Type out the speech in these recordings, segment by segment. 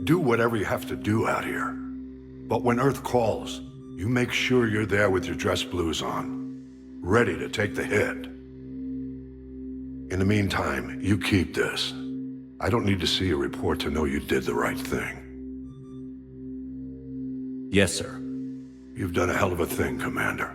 Do whatever you have to do out here. But when Earth calls, you make sure you're there with your dress blues on, ready to take the hit. In the meantime, you keep this. I don't need to see a report to know you did the right thing. Yes, sir. You've done a hell of a thing, Commander.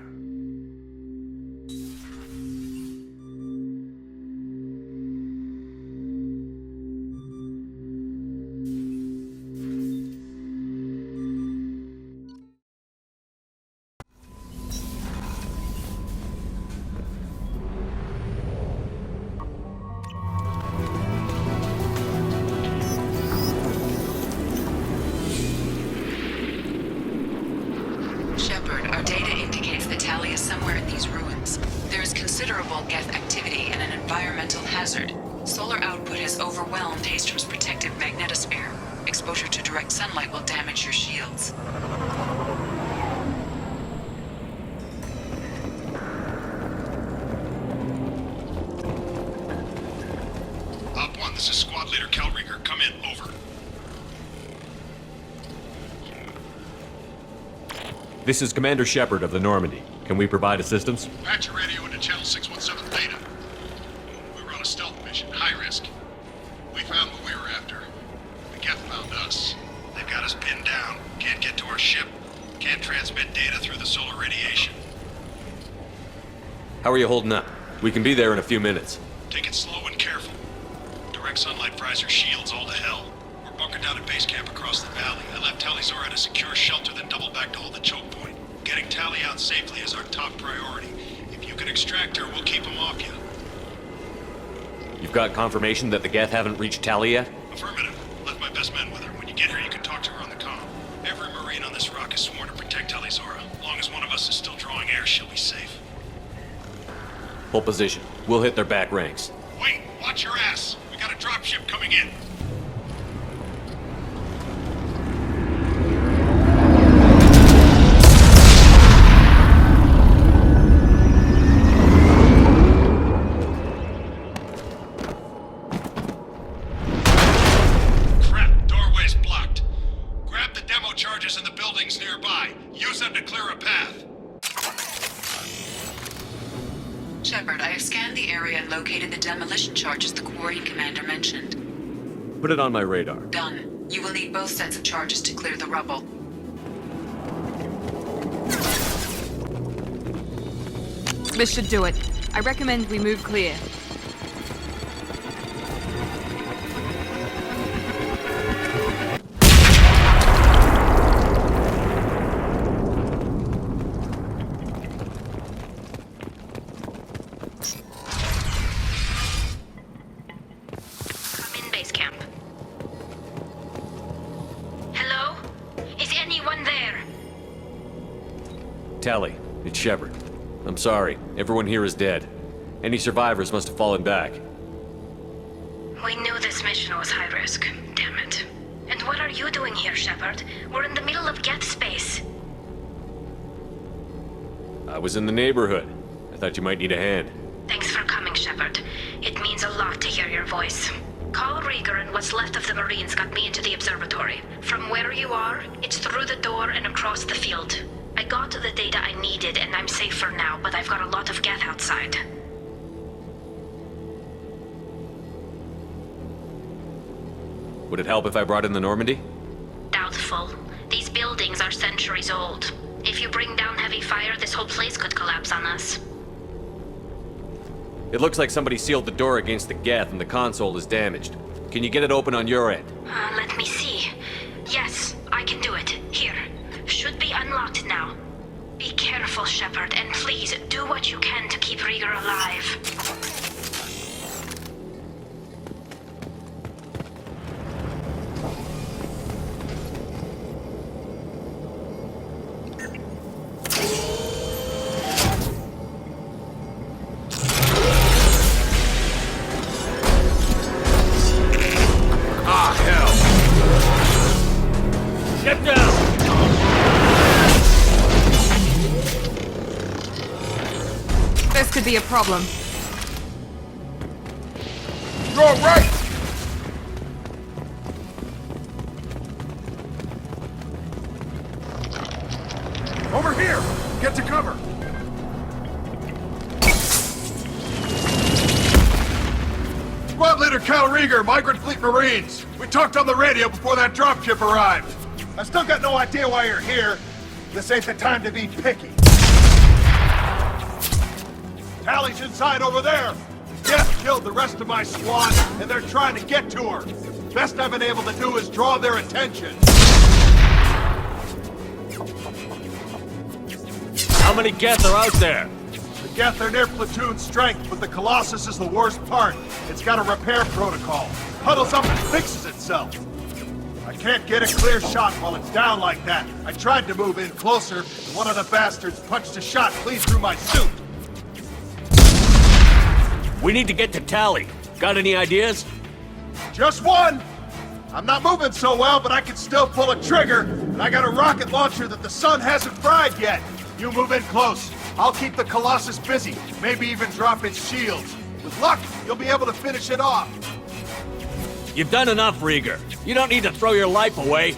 Our data indicates that Tali is somewhere in these ruins. There is considerable Geth activity and an environmental hazard. Solar output has overwhelmed Hastrom's protective magnetosphere. Exposure to direct sunlight will damage your shields. Op 1, this is Squad Leader Calringer. Come in, over. This is Commander Shepard of the Normandy. Can we provide assistance? Patch your radio into Channel 617 Theta. We were on a stealth mission, high risk. We found what we were after. The Geth found us. They've got us pinned down. Can't get to our ship. Can't transmit data through the solar radiation. How are you holding up? We can be there in a few minutes. Take it slow and careful. Direct sunlight fries your shields all to hell. We're bunkered down at base camp across the valley. I left Talizora at a secure shelter, then doubled back to hold the choke point. Getting Tali out safely is our top priority. If you can extract her, we'll keep them off you. You've got confirmation that the Geth haven't reached Tali yet? Affirmative. Left my best men with her. When you get her, you can talk to her on the comm. Every Marine on this rock is sworn to protect Talizora. As long as one of us is still drawing air, she'll be safe. Hold position. We'll hit their back ranks. Wait! Watch your ass! We got a dropship coming in! Shepard, I have scanned the area and located the demolition charges the Quarry Commander mentioned. Put it on my radar. Done. You will need both sets of charges to clear the rubble. This should do it. I recommend we move clear. Tali, it's Shepard. I'm sorry. Everyone here is dead. Any survivors must have fallen back. We knew this mission was high risk. Damn it. And what are you doing here, Shepard? We're in the middle of Geth space. I was in the neighborhood. I thought you might need a hand. Thanks for coming, Shepard. It means a lot to hear your voice. Carl Rieger and what's left of the Marines got me into the observatory. From where you are, it's through the door and across the field. I got the data I needed and I'm safe for now, but I've got a lot of Geth outside. Would it help if I brought in the Normandy? Doubtful. These buildings are centuries old. If you bring down heavy fire, this whole place could collapse on us. It looks like somebody sealed the door against the Geth and the console is damaged. Can you get it open on your end? Let me see. Yes, I can do it. Here. Should be unlocked now. Be careful, Shepard, and please do what you can to keep Rieger alive. Could be a problem. You're right! Over here! Get to cover! Squad Leader Cal Rieger, Migrant Fleet Marines. We talked on the radio before that dropship arrived. I still got no idea why you're here. This ain't the time to be picky. Tally's inside over there. Death killed the rest of my squad, and they're trying to get to her. Best I've been able to do is draw their attention. How many Geth are out there? The Geth are near platoon strength, but the Colossus is the worst part. It's got a repair protocol. Huddles up and fixes itself. I can't get a clear shot while it's down like that. I tried to move in closer, and one of the bastards punched a shot clean through my suit. We need to get to Tally. Got any ideas? Just one! I'm not moving so well, but I can still pull a trigger, and I got a rocket launcher that the sun hasn't fried yet. You move in close. I'll keep the Colossus busy, maybe even drop its shields. With luck, you'll be able to finish it off. You've done enough, Rieger. You don't need to throw your life away.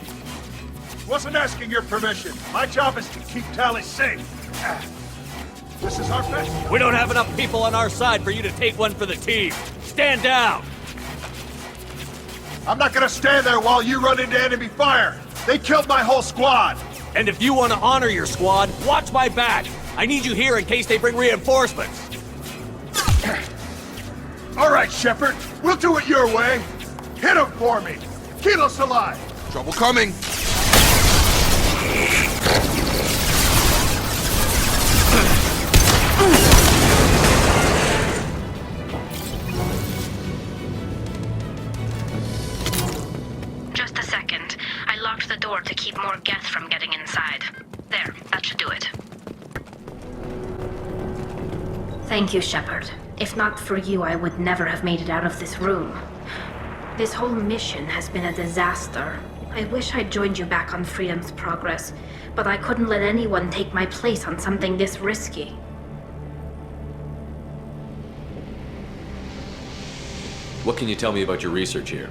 Wasn't asking your permission. My job is to keep Tally safe. This is our best. We don't have enough people on our side for you to take one for the team. Stand down! I'm not gonna stand there while you run into enemy fire. They killed my whole squad. And if you want to honor your squad, watch my back. I need you here in case they bring reinforcements. All right, Shepard. We'll do it your way. Hit him for me. Kilos alive. Trouble coming. Just a second. I locked the door to keep more Geth from getting inside. There, that should do it. Thank you, Shepard. If not for you, I would never have made it out of this room. This whole mission has been a disaster. I wish I'd joined you back on Freedom's Progress, but I couldn't let anyone take my place on something this risky. What can you tell me about your research here?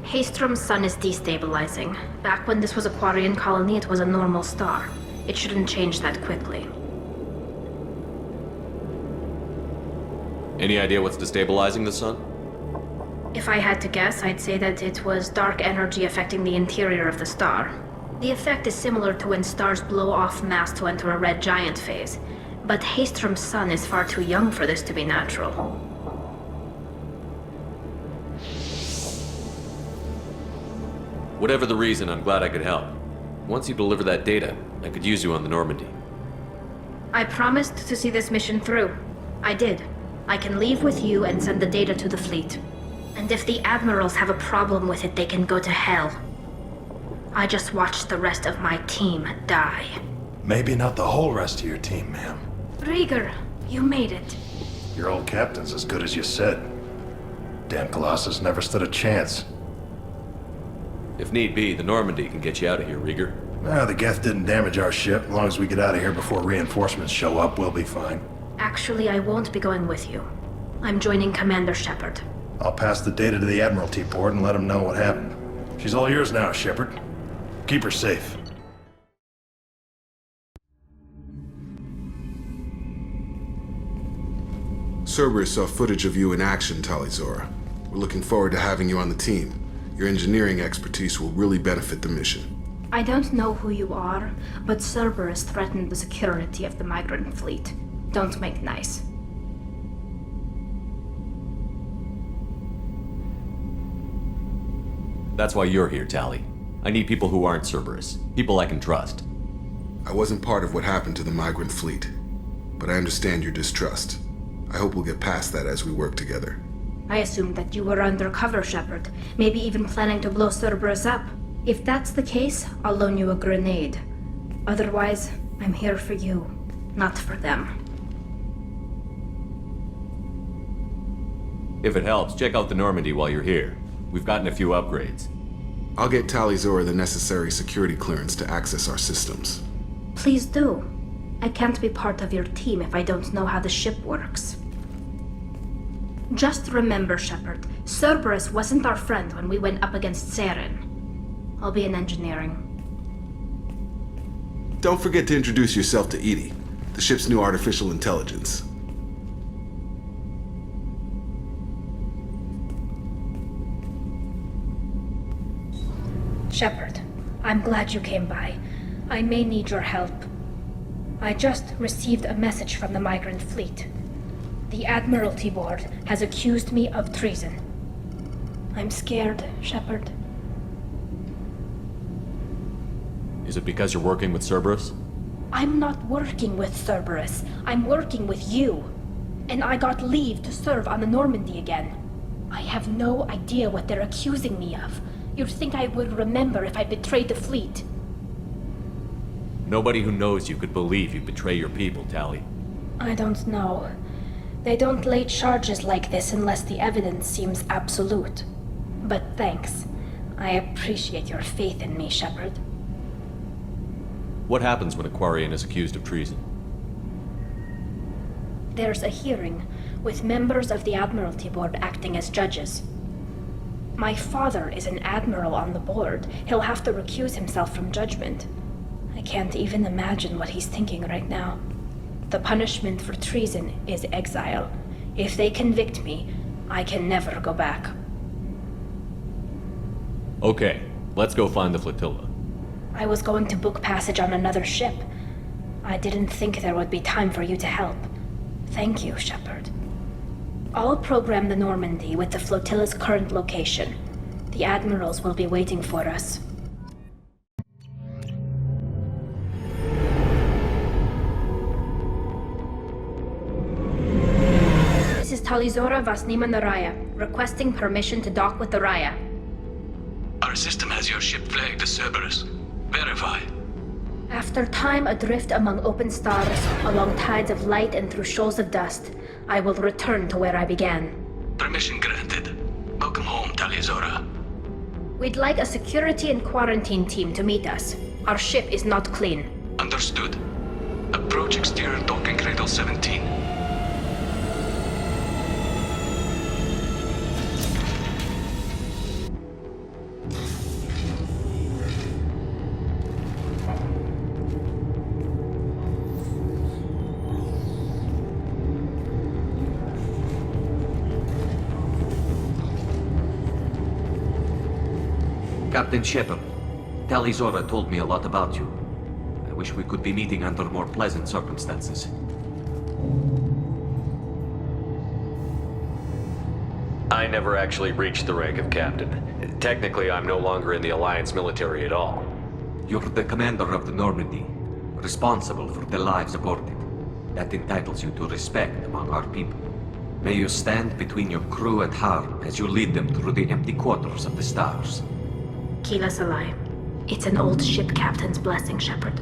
Haystrom's sun is destabilizing. Back when this was a Quarian colony, it was a normal star. It shouldn't change that quickly. Any idea what's destabilizing the sun? If I had to guess, I'd say that it was dark energy affecting the interior of the star. The effect is similar to when stars blow off mass to enter a red giant phase, but Haystrom's sun is far too young for this to be natural. Whatever the reason, I'm glad I could help. Once you deliver that data, I could use you on the Normandy. I promised to see this mission through. I did. I can leave with you and send the data to the fleet. And if the admirals have a problem with it, they can go to hell. I just watched the rest of my team die. Maybe not the whole rest of your team, ma'am. Rieger, you made it. Your old captain's as good as you said. Damn Colossus never stood a chance. If need be, the Normandy can get you out of here, Rieger. The Geth didn't damage our ship. As long as we get out of here before reinforcements show up, we'll be fine. Actually, I won't be going with you. I'm joining Commander Shepard. I'll pass the data to the Admiralty port and let them know what happened. She's all yours now, Shepard. Keep her safe. Cerberus saw footage of you in action, Talizora. We're looking forward to having you on the team. Your engineering expertise will really benefit the mission. I don't know who you are, but Cerberus threatened the security of the migrant fleet. Don't make nice. That's why you're here, Tally. I need people who aren't Cerberus. People I can trust. I wasn't part of what happened to the migrant fleet, but I understand your distrust. I hope we'll get past that as we work together. I assumed that you were undercover, Shepard. Maybe even planning to blow Cerberus up. If that's the case, I'll loan you a grenade. Otherwise, I'm here for you, not for them. If it helps, check out the Normandy while you're here. We've gotten a few upgrades. I'll get Talizora the necessary security clearance to access our systems. Please do. I can't be part of your team if I don't know how the ship works. Just remember, Shepard, Cerberus wasn't our friend when we went up against Saren. I'll be in engineering. Don't forget to introduce yourself to Edie, the ship's new artificial intelligence. Shepard, I'm glad you came by. I may need your help. I just received a message from the migrant fleet. The Admiralty Board has accused me of treason. I'm scared, Shepard. Is it because you're working with Cerberus? I'm not working with Cerberus. I'm working with you. And I got leave to serve on the Normandy again. I have no idea what they're accusing me of. You'd think I would remember if I betrayed the fleet. Nobody who knows you could believe you betray your people, Tali. I don't know. They don't lay charges like this unless the evidence seems absolute. But thanks. I appreciate your faith in me, Shepard. What happens when a Quarian is accused of treason? There's a hearing, with members of the Admiralty Board acting as judges. My father is an admiral on the board. He'll have to recuse himself from judgment. I can't even imagine what he's thinking right now. The punishment for treason is exile. If they convict me, I can never go back. Okay, let's go find the flotilla. I was going to book passage on another ship. I didn't think there would be time for you to help. Thank you, Shepard. I'll program the Normandy with the flotilla's current location. The admirals will be waiting for us. This is Talizora Vasnima Naraya, requesting permission to dock with the Raya. Our system has your ship flagged as Cerberus. Verify. After time adrift among open stars, along tides of light and through shoals of dust, I will return to where I began. Permission granted. Welcome home, Talizora. We'd like a security and quarantine team to meet us. Our ship is not clean. Understood. Approach exterior docking cradle 17. Captain Shepard, Talizora told me a lot about you. I wish we could be meeting under more pleasant circumstances. I never actually reached the rank of captain. Technically, I'm no longer in the Alliance military at all. You're the commander of the Normandy, responsible for the lives aboard it. That entitles you to respect among our people. May you stand between your crew and harm as you lead them through the empty quarters of the stars. Kila Salai. It's an old ship captain's blessing, Shepard.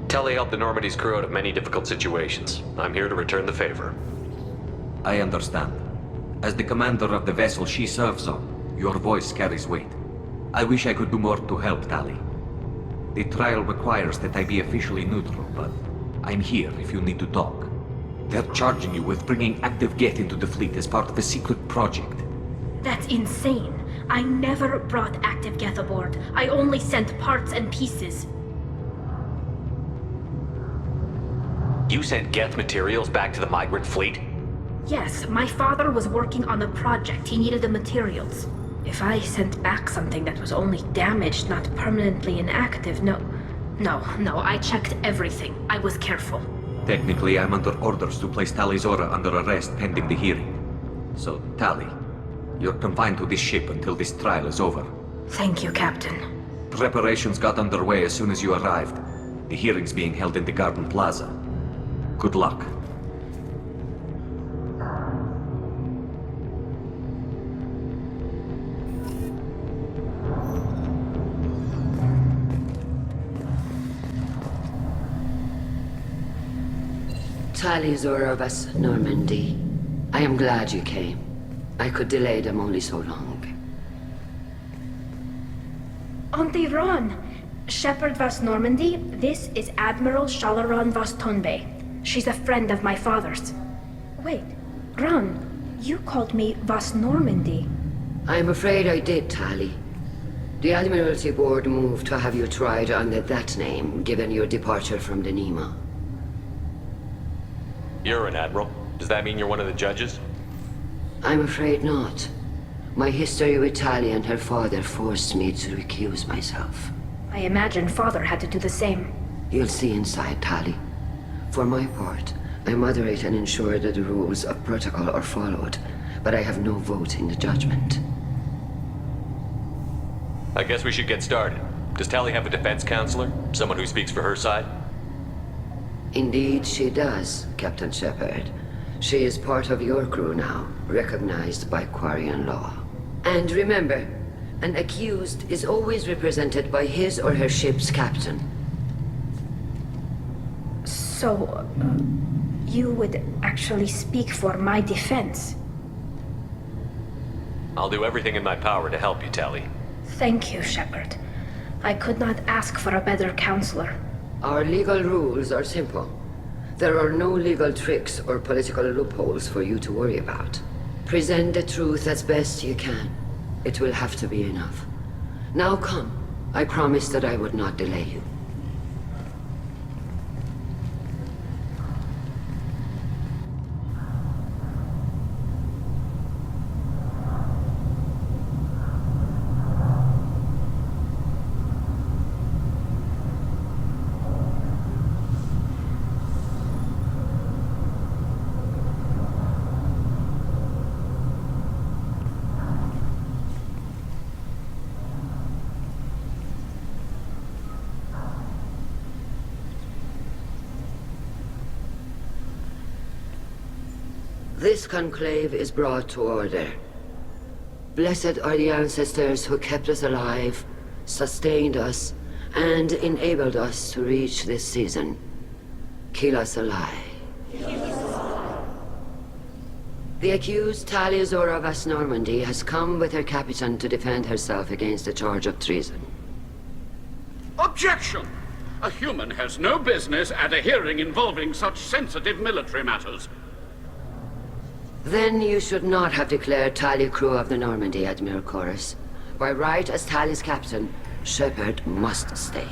Telly helped the Normandy's crew out of many difficult situations. I'm here to return the favor. I understand. As the commander of the vessel she serves on, your voice carries weight. I wish I could do more to help, Tali. The trial requires that I be officially neutral, but I'm here if you need to talk. They're charging you with bringing active Geth into the fleet as part of a secret project. That's insane. I never brought active Geth aboard. I only sent parts and pieces. You sent Geth materials back to the migrant fleet? Yes, my father was working on a project. He needed the materials. If I sent back something that was only damaged, not permanently inactive, no, I checked everything. I was careful. Technically, I'm under orders to place Talizora under arrest pending the hearing. So, Tali, you're confined to this ship until this trial is over. Thank you, Captain. Preparations got underway as soon as you arrived. The hearing's being held in the Garden Plaza. Good luck. Talizora of us, Normandy. I am glad you came. I could delay them only so long. Auntie Ron! Shepard Vas Normandy, this is Admiral Shalaran Vas Tonbe. She's a friend of my father's. Wait, Ron, you called me Vas Normandy. I'm afraid I did, Tali. The Admiralty Board moved to have you tried under that name, given your departure from the Nima. You're an admiral. Does that mean you're one of the judges? I'm afraid not. My history with Tali and her father forced me to recuse myself. I imagine Father had to do the same. You'll see inside, Tali. For my part, I moderate and ensure that the rules of protocol are followed, but I have no vote in the judgment. I guess we should get started. Does Tali have a defense counselor? Someone who speaks for her side? Indeed, she does, Captain Shepard. She is part of your crew now, recognized by Quarian law. And remember, an accused is always represented by his or her ship's captain. So, you would actually speak for my defense? I'll do everything in my power to help you, Tali. Thank you, Shepard. I could not ask for a better counselor. Our legal rules are simple. There are no legal tricks or political loopholes for you to worry about. Present the truth as best you can. It will have to be enough. Now come. I promised that I would not delay you. This conclave is brought to order. Blessed are the ancestors who kept us alive, sustained us, and enabled us to reach this season. Keep us alive. The accused Tali Azora of Normandy has come with her captain to defend herself against a charge of treason. Objection! A human has no business at a hearing involving such sensitive military matters. Then you should not have declared Tali crew of the Normandy, Admiral Chorus. By right as Tali's captain, Shepard must stay.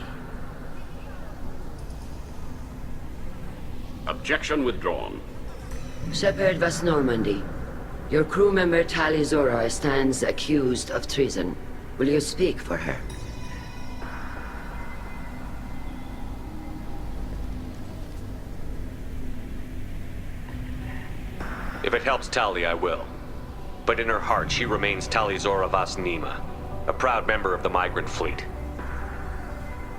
Objection withdrawn. Shepard was Normandy. Your crew member Tali Zora stands accused of treason. Will you speak for her? If it helps Tali, I will. But in her heart, she remains Tali Zora Vas Nima, a proud member of the migrant fleet.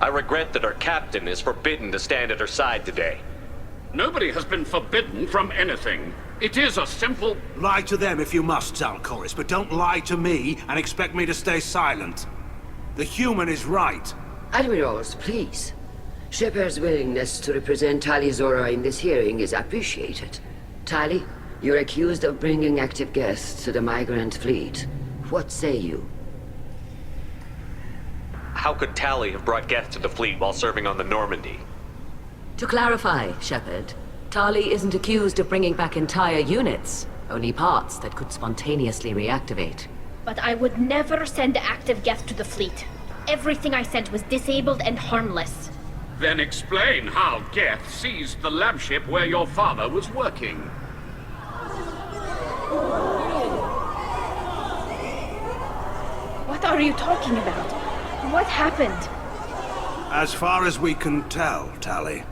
I regret that our captain is forbidden to stand at her side today. Nobody has been forbidden from anything. It is a simple... Lie to them if you must, Zalcoris, but don't lie to me and expect me to stay silent. The human is right. Admirals, please. Shepard's willingness to represent Tali Zora in this hearing is appreciated. Tali, you're accused of bringing active guests to the migrant fleet. What say you? How could Tali have brought guests to the fleet while serving on the Normandy? To clarify, Shepard, Tali isn't accused of bringing back entire units, only parts that could spontaneously reactivate. But I would never send active guests to the fleet. Everything I sent was disabled and harmless. Then explain how Geth seized the lab ship where your father was working. What are you talking about? What happened? As far as we can tell, Tali,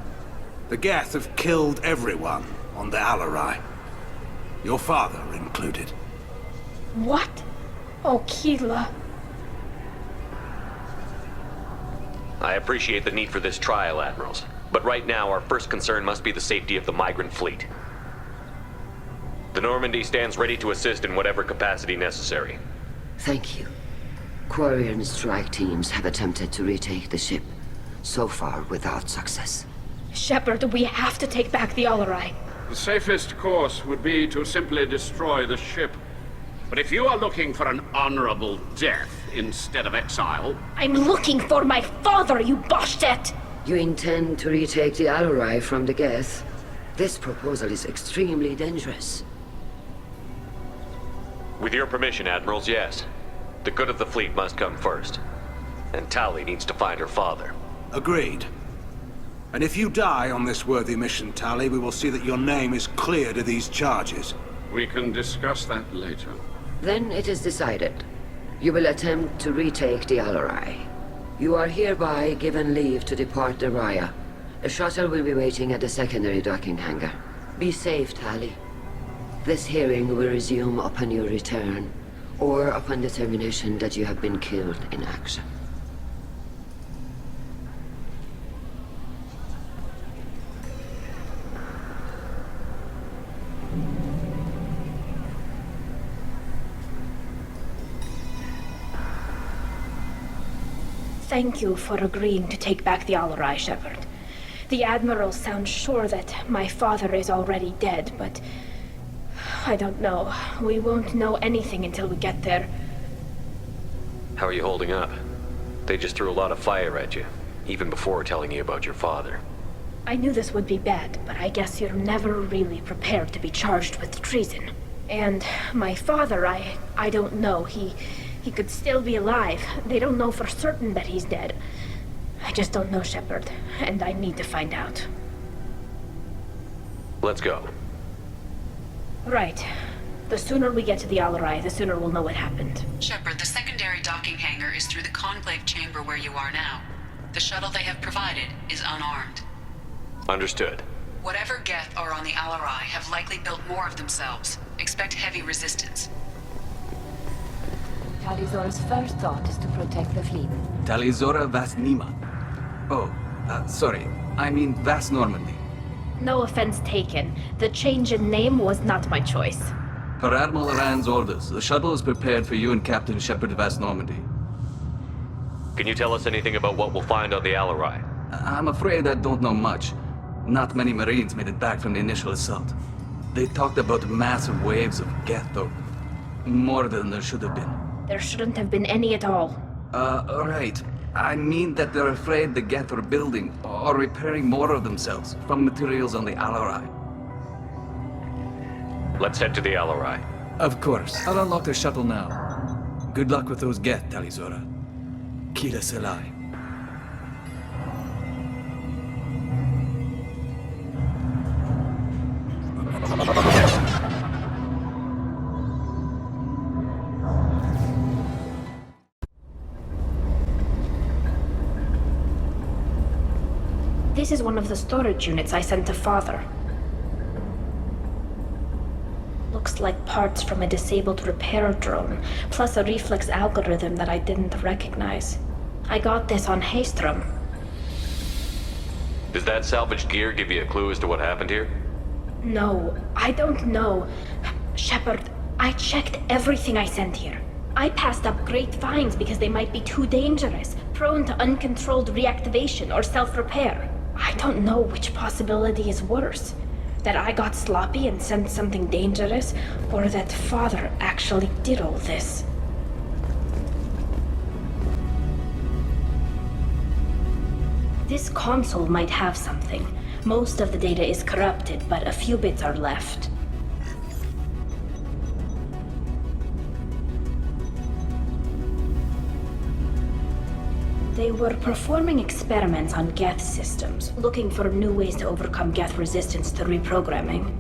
the Geth have killed everyone on the Alarai. Your father included. What? Oh, Keela. I appreciate the need for this trial, Admirals. But right now, our first concern must be the safety of the migrant fleet. The Normandy stands ready to assist in whatever capacity necessary. Thank you. Quarian strike teams have attempted to retake the ship, so far without success. Shepard, we have to take back the Alarai. The safest course would be to simply destroy the ship. But if you are looking for an honorable death instead of exile... I'm looking for my father, you bastet! You intend to retake the Alarai from the Geth? This proposal is extremely dangerous. With your permission, Admirals, yes. The good of the fleet must come first. and Tali needs to find her father. Agreed. And if you die on this worthy mission, Tali, we will see that your name is cleared of these charges. We can discuss that later. Then it is decided. You will attempt to retake the Alarai. You are hereby given leave to depart the Raya. A shuttle will be waiting at the secondary docking hangar. Be safe, Tali. This hearing will resume upon your return, or upon determination that you have been killed in action. Thank you for agreeing to take back the Alarai, Shepard. The Admiral sounds sure that my father is already dead, but... I don't know. We won't know anything until we get there. How are you holding up? They just threw a lot of fire at you, even before telling you about your father. I knew this would be bad, but I guess you're never really prepared to be charged with treason. And my father, I don't know. He could still be alive. They don't know for certain that he's dead. I just don't know, Shepard, and I need to find out. Let's go. Right. The sooner we get to the Alarai, the sooner we'll know what happened. Shepard, the secondary docking hangar is through the conclave chamber where you are now. The shuttle they have provided is unarmed. Understood. Whatever Geth are on the Alarai have likely built more of themselves. Expect heavy resistance. Tali'Zorah's first thought is to protect the fleet. Tali-Zora Vas Nima. Oh, sorry. I mean Vas Normandy. No offense taken. The change in name was not my choice. Per Admiral Rand's orders, the shuttle is prepared for you and Captain Shepard Vas Normandy. Can you tell us anything about what we'll find on the Alarai? I'm afraid I don't know much. Not many Marines made it back from the initial assault. They talked about massive waves of Geth, though. More than there should have been. There shouldn't have been any at all. Right. I mean that they're afraid the Geth are building or repairing more of themselves from materials on the Alarai. Let's head to the Alarai. Of course. I'll unlock the shuttle now. Good luck with those Geth, Tali-Zora. Kila Selai. This is one of the storage units I sent to Father. Looks like parts from a disabled repair drone, plus a reflex algorithm that I didn't recognize. I got this on Haystrom. Does that salvaged gear give you a clue as to what happened here? No, I don't know. Shepard, I checked everything I sent here. I passed up great finds because they might be too dangerous, prone to uncontrolled reactivation or self-repair. I don't know which possibility is worse. That I got sloppy and sent something dangerous, or that Father actually did all this. This console might have something. Most of the data is corrupted, but a few bits are left. They were performing experiments on Geth systems, looking for new ways to overcome Geth resistance to reprogramming.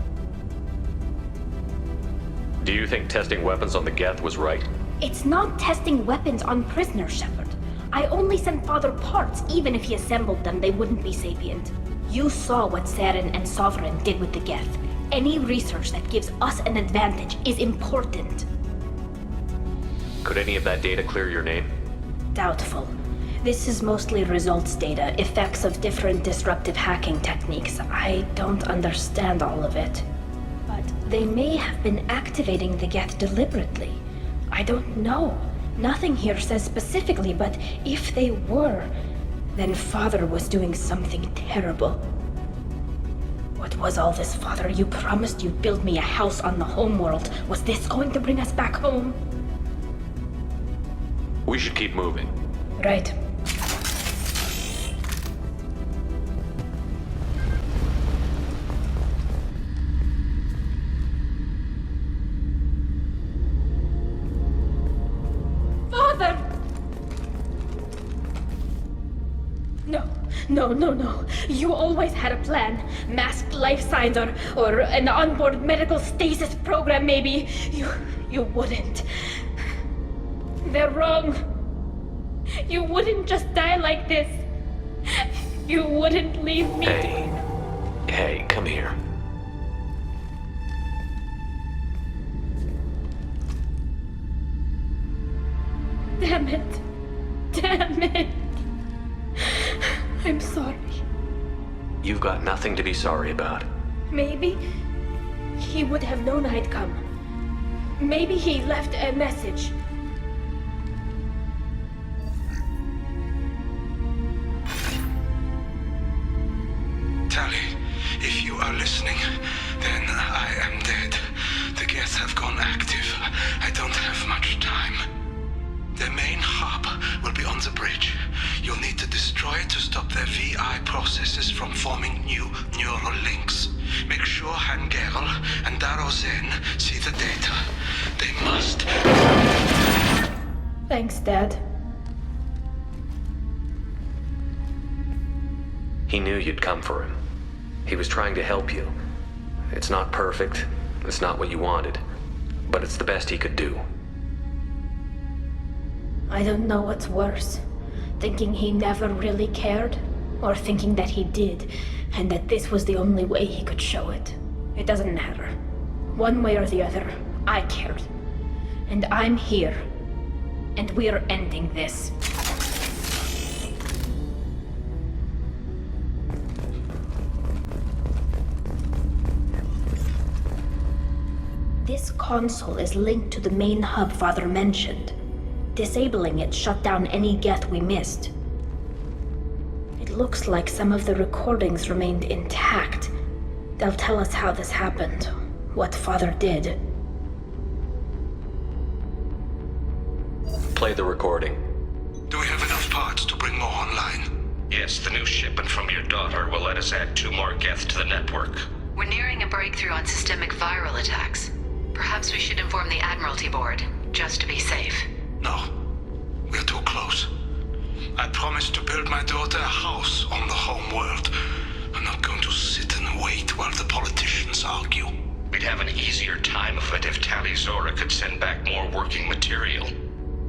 Do you think testing weapons on the Geth was right? It's not testing weapons on prisoners, Shepard. I only sent Father parts. Even if he assembled them, they wouldn't be sapient. You saw what Saren and Sovereign did with the Geth. Any research that gives us an advantage is important. Could any of that data clear your name? Doubtful. This is mostly results data, effects of different disruptive hacking techniques. I don't understand all of it. But they may have been activating the Geth deliberately. I don't know. Nothing here says specifically, but if they were, then Father was doing something terrible. What was all this, Father? You promised you'd build me a house on the homeworld. Was this going to bring us back home? We should keep moving. Right. No. You always had a plan. Masked life signs or an onboard medical stasis program, maybe. You wouldn't. They're wrong. You wouldn't just die like this. You wouldn't leave me. Hey, come here. Damn it. I'm sorry. You've got nothing to be sorry about. Maybe he would have known I'd come. Maybe he left a message. Tali, if you are listening, then I am dead. The Geth have gone active. I don't have much time. The main hub will be on the bridge. You'll need to destroy it to stop their VI processes from forming new neural links. Make sure Hangerl and Darozen see the data. They must. Thanks, Dad. He knew you'd come for him. He was trying to help you. It's not perfect. It's not what you wanted. But it's the best he could do. I don't know what's worse. Thinking he never really cared, or thinking that he did, and that this was the only way he could show it. It doesn't matter. One way or the other, I cared. And I'm here. And we're ending this. This console is linked to the main hub Father mentioned. Disabling it shut down any Geth we missed. It looks like some of the recordings remained intact. They'll tell us how this happened, what Father did. Play the recording. Do we have enough parts to bring more online? Yes, the new shipment from your daughter will let us add 2 more Geth to the network. We're nearing a breakthrough on systemic viral attacks. Perhaps we should inform the Admiralty Board, just to be safe. No, we're too close. I promised to build my daughter a house on the home world. I'm not going to sit and wait while the politicians argue. We'd have an easier time of it if Tali Zora could send back more working material.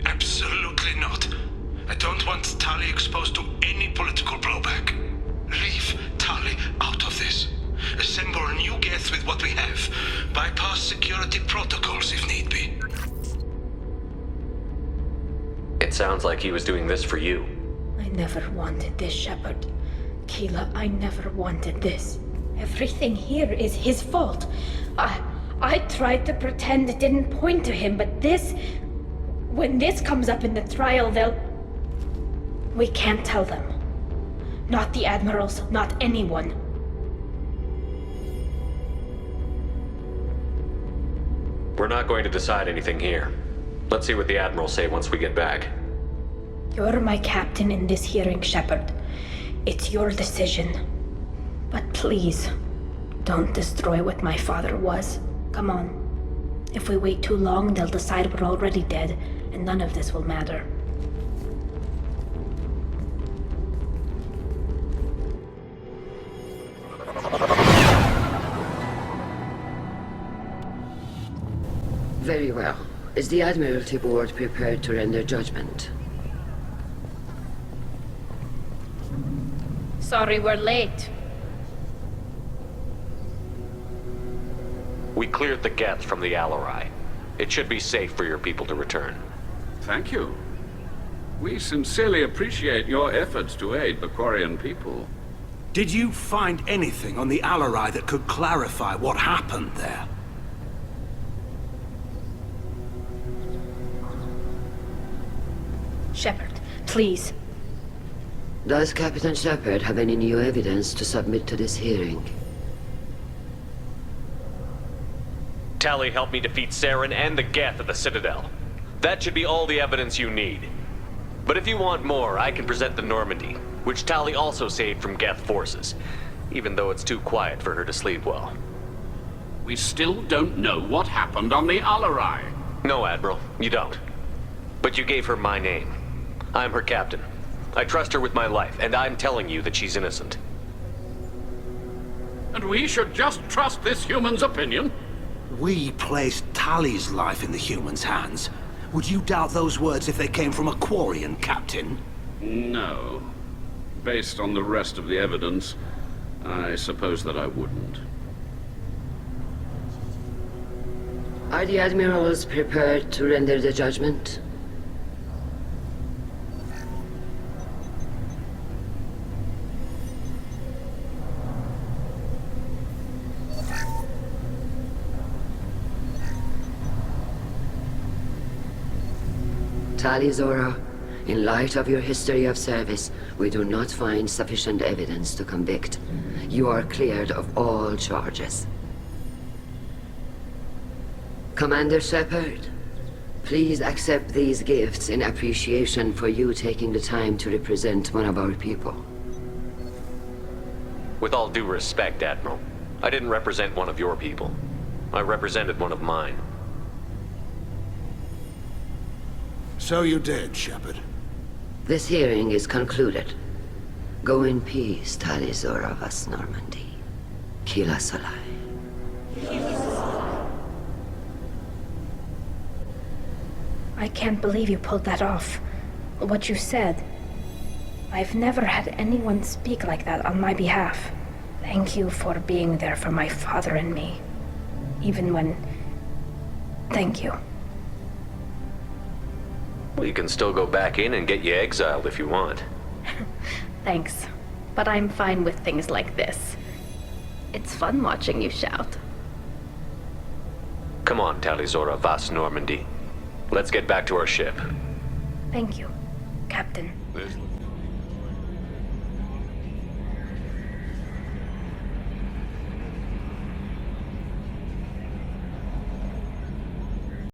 Absolutely not. I don't want Tali exposed to any political blowback. Leave Tali out of this. Assemble a new Geth with what we have. Bypass security protocols if need be. It sounds like he was doing this for you. I never wanted this, Shepard. Keela, I never wanted this. Everything here is his fault. I tried to pretend it didn't point to him, but this... When this comes up in the trial, they'll... We can't tell them. Not the admirals, not anyone. We're not going to decide anything here. Let's see what the Admirals say once we get back. You're my captain in this hearing, Shepard. It's your decision. But please, don't destroy what my father was. Come on. If we wait too long, they'll decide we're already dead, and none of this will matter. Very well. Is the Admiralty Board prepared to render judgment? Sorry we're late. We cleared the Geth from the Alarai. It should be safe for your people to return. Thank you. We sincerely appreciate your efforts to aid Bakorian people. Did you find anything on the Alarai that could clarify what happened there? Shepard, please. Does Captain Shepard have any new evidence to submit to this hearing? Tali helped me defeat Saren and the Geth at the Citadel. That should be all the evidence you need. But if you want more, I can present the Normandy, which Tali also saved from Geth forces, even though it's too quiet for her to sleep well. We still don't know what happened on the Alarai. No, Admiral, you don't. But you gave her my name. I'm her captain. I trust her with my life, and I'm telling you that she's innocent. And we should just trust this human's opinion? We placed Tali's life in the human's hands. Would you doubt those words if they came from a Quarian, Captain? No. Based on the rest of the evidence, I suppose that I wouldn't. Are the admirals prepared to render the judgment? Tali Zora, in light of your history of service, we do not find sufficient evidence to convict. You are cleared of all charges. Commander Shepard, please accept these gifts in appreciation for you taking the time to represent one of our people. With all due respect, Admiral, I didn't represent one of your people. I represented one of mine. So you did, Shepard. This hearing is concluded. Go in peace, Tali Zora Vas Normandy. Kila Solai. I can't believe you pulled that off. What you said. I've never had anyone speak like that on my behalf. Thank you for being there for my father and me. Even when... Thank you. Well, you can still go back in and get you exiled if you want. Thanks. But I'm fine with things like this. It's fun watching you shout. Come on, Tali Zora Vas Normandy. Let's get back to our ship. Thank you, Captain.